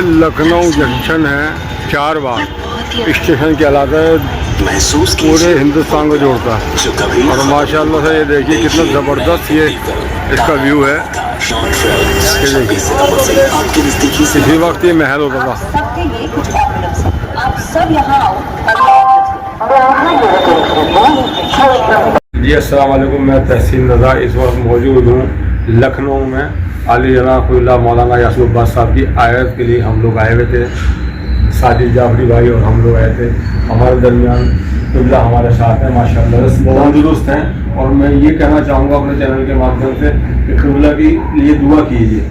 Lucknow junction है, 4 बाग station कहलाता है, पूरे हिंदुस्तान को जोड़ता है। और माशाल्लाह से ये देखिए कितना ज़बरदस्त ये इसका व्यू है। ये देखिए इसी वक्त ये महल होता था। जी अस्सलाम वालेकुम, मैं तहसीन रज़ा इस वक्त मौजूद हूँ लखनऊ में। आली जनाब मौलाना यासूफ अब्बास साहब की आयत के लिए हम लोग आए हुए थे। साजिद जाफरी भाई और हम लोग आए थे। हमारे दरमियान किबला हमारे साथ हैं, माशाल्लाह बहुत दुरुस्त हैं। और मैं ये कहना चाहूँगा अपने चैनल के माध्यम से कि किबला के लिए दुआ कीजिए,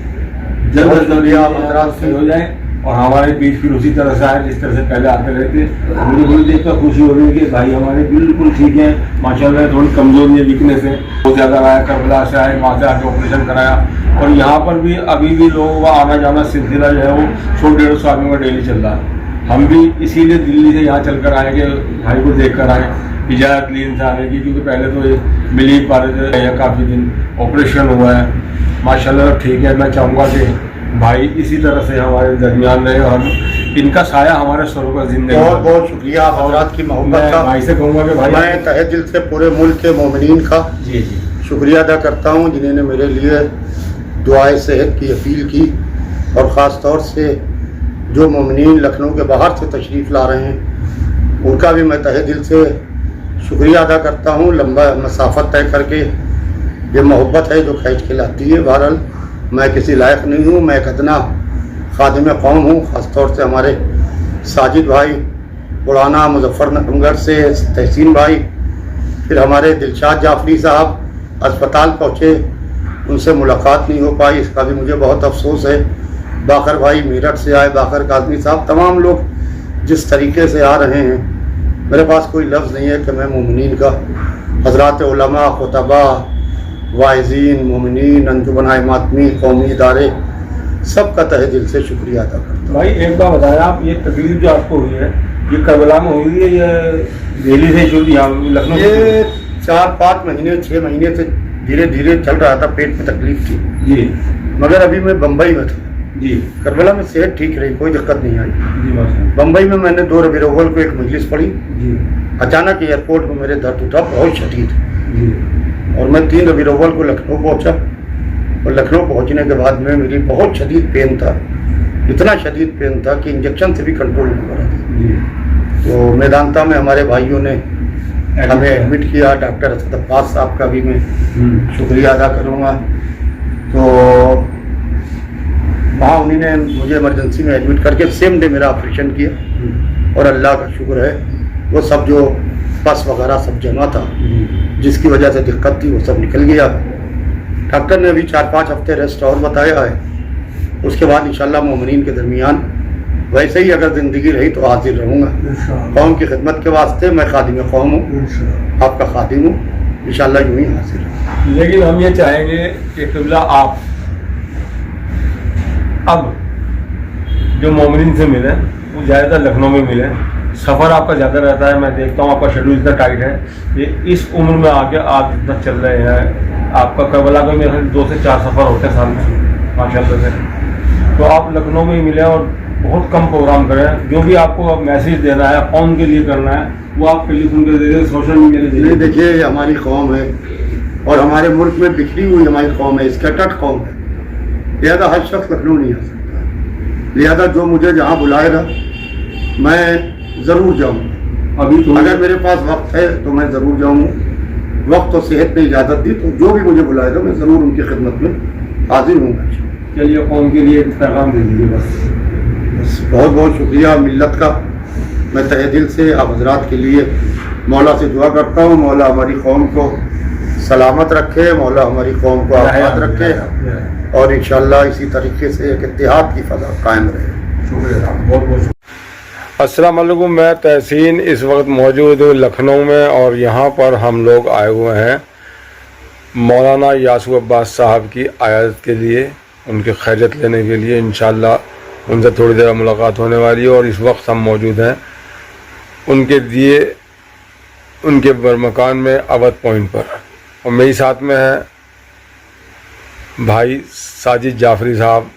जल्द से जल्द आप हजरात सही हो जाएँ और हमारे बीच फिर उसी तरह से आए जिस तरह से पहले आते रहे थे। मुझे बड़ी देख कर खुशी हो रही है कि भाई हमारे बिल्कुल ठीक हैं माशाल्लाह। थोड़ी कमजोरी है, वीकनेस है, बहुत ज़्यादा आया, करबला से आए, वहाँ से आके ऑपरेशन कराया। और यहाँ पर भी अभी भी लोगों का आना जाना सिलसिला जो है वो 100-150 आदमी का डेली चल रहा है। हम भी इसीलिए दिल्ली से यहाँ चल कर आए कि भाई को देख कर आए, इजाज़त ली इनसे आने की, क्योंकि पहले तो ये मिल ही पा रहे थे। या काफ़ी दिन ऑपरेशन हुआ है, माशाल्लाह ठीक है। मैं चाहूँगा कि भाई इसी तरह से हमारे दरमियान रहे और इनका साया हमारे सरों पर जिंदगी। बहुत बहुत शुक्रिया हज़रात की मोहब्बत का। भाई से कहूँगा कि भाई मैं तहे दिल से पूरे मुल्क के मोमिनीन का जी शुक्रिया अदा करता हूँ जिन्होंने मेरे लिए दुआए सेहत की अपील की। और ख़ास तौर से जो मोमिनीन लखनऊ के बाहर से तशरीफ़ ला रहे हैं उनका भी मैं तहे दिल से शुक्रिया अदा करता हूँ। लंबा मसाफत तय करके ये मोहब्बत है जो खींच के लाती है। बहरहाल मैं किसी लायक नहीं हूँ, मैं एक अदना खादिम कौम हूँ। ख़ास तौर से हमारे साजिद भाई पुराना मुजफ्फरनगर से तहसीन भाई, फिर हमारे दिलशाद जाफरी साहब अस्पताल पहुँचे, उनसे मुलाकात नहीं हो पाई, इसका भी मुझे बहुत अफसोस है। बाकर भाई मेरठ से आए, बाकर काज़मी साहब, तमाम लोग जिस तरीके से आ रहे हैं मेरे पास कोई लफ्ज़ नहीं है कि मैं मोमिनीन का, हज़रात उलमा, खुतबा, वाइज़ीन, मोमिनीन, अंजुमन मातमी, कौमी इदारे, सबका तहे दिल से शुक्रिया अदा करता हूँ। भाई एक बार बताया, आप ये तकलीफ जो आपको हुई है ये करबला में हुई है या दिल्ली से शुरू यहाँ लखनऊ? ये 4-5 महीने 6 महीने से धीरे धीरे चल रहा था, पेट में तकलीफ थी जी, मगर अभी मैं बम्बई में था जी। करबला में सेहत ठीक रही, कोई दिक्कत नहीं आई जी माशाल्लाह। बम्बई में मैंने 2 रबीउल अव्वल को एक मजलिस पढ़ी। जी अचानक एयरपोर्ट में मेरे दर्द उठा बहुत शदीद, जी। और मैं 3 रबीउल अव्वल को लखनऊ पहुंचा। और लखनऊ पहुंचने के बाद में मेरी बहुत शदीद पेन था, इतना शदीद पेन था कि इंजेक्शन से भी कंट्रोल नहीं हो रहा था जी। तो मेदांता में हमारे भाइयों ने हमें एडमिट किया। डॉक्टर असद अब्बास साहब का भी मैं शुक्रिया अदा करूँगा। तो वहाँ उन्होंने मुझे इमरजेंसी में एडमिट करके सेम डे मेरा ऑपरेशन किया। और अल्लाह का शुक्र है वो सब जो पस वगैरह सब जमा था जिसकी वजह से दिक्कत थी वो सब निकल गया। डॉक्टर ने अभी 4-5 हफ्ते रेस्ट और बताया है, उसके बाद इंशाल्लाह मोमिनीन के दरमियान वैसे ही अगर ज़िंदगी रही तो हाजिर रहूँगा। कौम की खिदमत के वास्ते मैं खादिम कौम हूँ, आपका खादिम हूँ, इंशाल्लाह यूँ ही हाजिर रहूँगा। लेकिन हम ये चाहेंगे कि किबला आप अब जो मोमिनीन से मिले वो ज़्यादातर लखनऊ में मिले। सफ़र आपका ज़्यादा रहता है, मैं देखता हूँ आपका शेड्यूल इतना टाइट है। ये इस उम्र में आके आप इतना चल रहे हैं, आपका करबला में मेरे 2 से 4 सफ़र होते हैं साल में माशाल्लाह से। तो आप लखनऊ में ही मिले और बहुत कम प्रोग्राम करें। जो भी आपको मैसेज देना है, कौम के लिए करना है, वो आप टेलीफोन के जरिए, सोशल मीडिया के जरिए। देखिए ये हमारी कौम है और हमारे मुल्क में बिखरी हुई हमारी कौम है, स्कैटर्ड कौम है, लिहाजा हर शख्स लखनऊ नहीं आ सकता। लिहाजा जो मुझे जहाँ बुलाएगा मैं ज़रूर जाऊँगा। अभी तो अगर मेरे पास वक्त है तो मैं ज़रूर जाऊँगा। वक्त और सेहत ने इजाज़त दी तो जो भी मुझे बुलाएगा मैं ज़रूर उनकी खिदमत में हाजिर हूँगा। चलिए कौम के लिए पैगाम दे दीजिए बस। बहुत बहुत शुक्रिया मिल्लत का। मैं तहे दिल से आप हज़रात के लिए मौला से दुआ करता हूँ, मौला हमारी कौम को सलामत रखे, मौला हमारी कौम को आबाद रखे और इंशाअल्लाह इसी तरीके से एक इत्तेहाद की फ़ज़ा कायम रहे। शुक्रिया, बहुत बहुत। अस्सलाम वालेकुम, मैं तहसीन इस वक्त मौजूद हूँ लखनऊ में और यहाँ पर हम लोग आए हुए हैं मौलाना यासूफ अब्बास साहब की आयत के लिए, उनकी खैरियत लेने के लिए। इंशाअल्लाह उनसे थोड़ी देर मुलाकात होने वाली है और इस वक्त हम मौजूद हैं उनके दिए उनके बरमकान में अवध पॉइंट पर। और मेरे साथ में है भाई साजिद जाफरी साहब,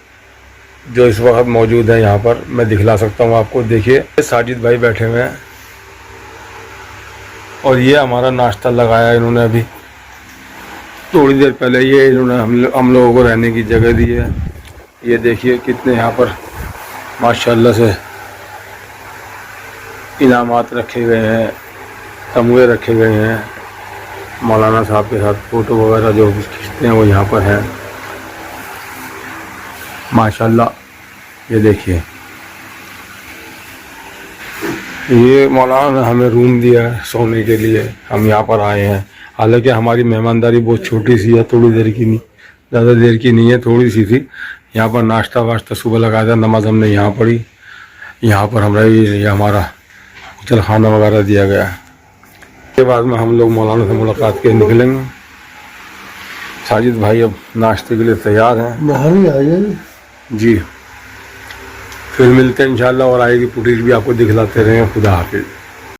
जो इस वक्त मौजूद है यहाँ पर मैं दिखला सकता हूँ आपको। देखिए साजिद भाई बैठे हुए हैं और ये हमारा नाश्ता लगाया इन्होंने अभी थोड़ी देर पहले। ये इन्होंने हम लोगों को रहने की जगह दी है। ये देखिए कितने यहाँ पर माशाल्लाह से इनामात रखे गए हैं, तमुए रखे गए हैं। मौलाना साहब के साथ फ़ोटो वगैरह जो खींचते हैं वो यहाँ पर हैं माशाल्लाह। ये देखिए ये मौलाना ने हमें रूम दिया है सोने के लिए। हम यहाँ पर आए हैं, हालांकि हमारी मेहमानदारी बहुत छोटी सी है, थोड़ी देर की नहीं, ज़्यादा देर की नहीं है, थोड़ी सी थी। यहाँ पर नाश्ता वाश्ता सुबह लगाया था, नमाज हमने यहाँ पढ़ी, यहाँ पर हमारा चल खाना वगैरह दिया गया। के बाद में हम लोग मौलाना से मुलाकात के निकलेंगे। साजिद भाई अब नाश्ते के लिए तैयार हैं। बाहर ही आ जाए जी, फिर मिलते हैं इंशाल्लाह और आएगी फुटेज भी आपको दिखलाते रहेंगे। खुदा हाफिज़।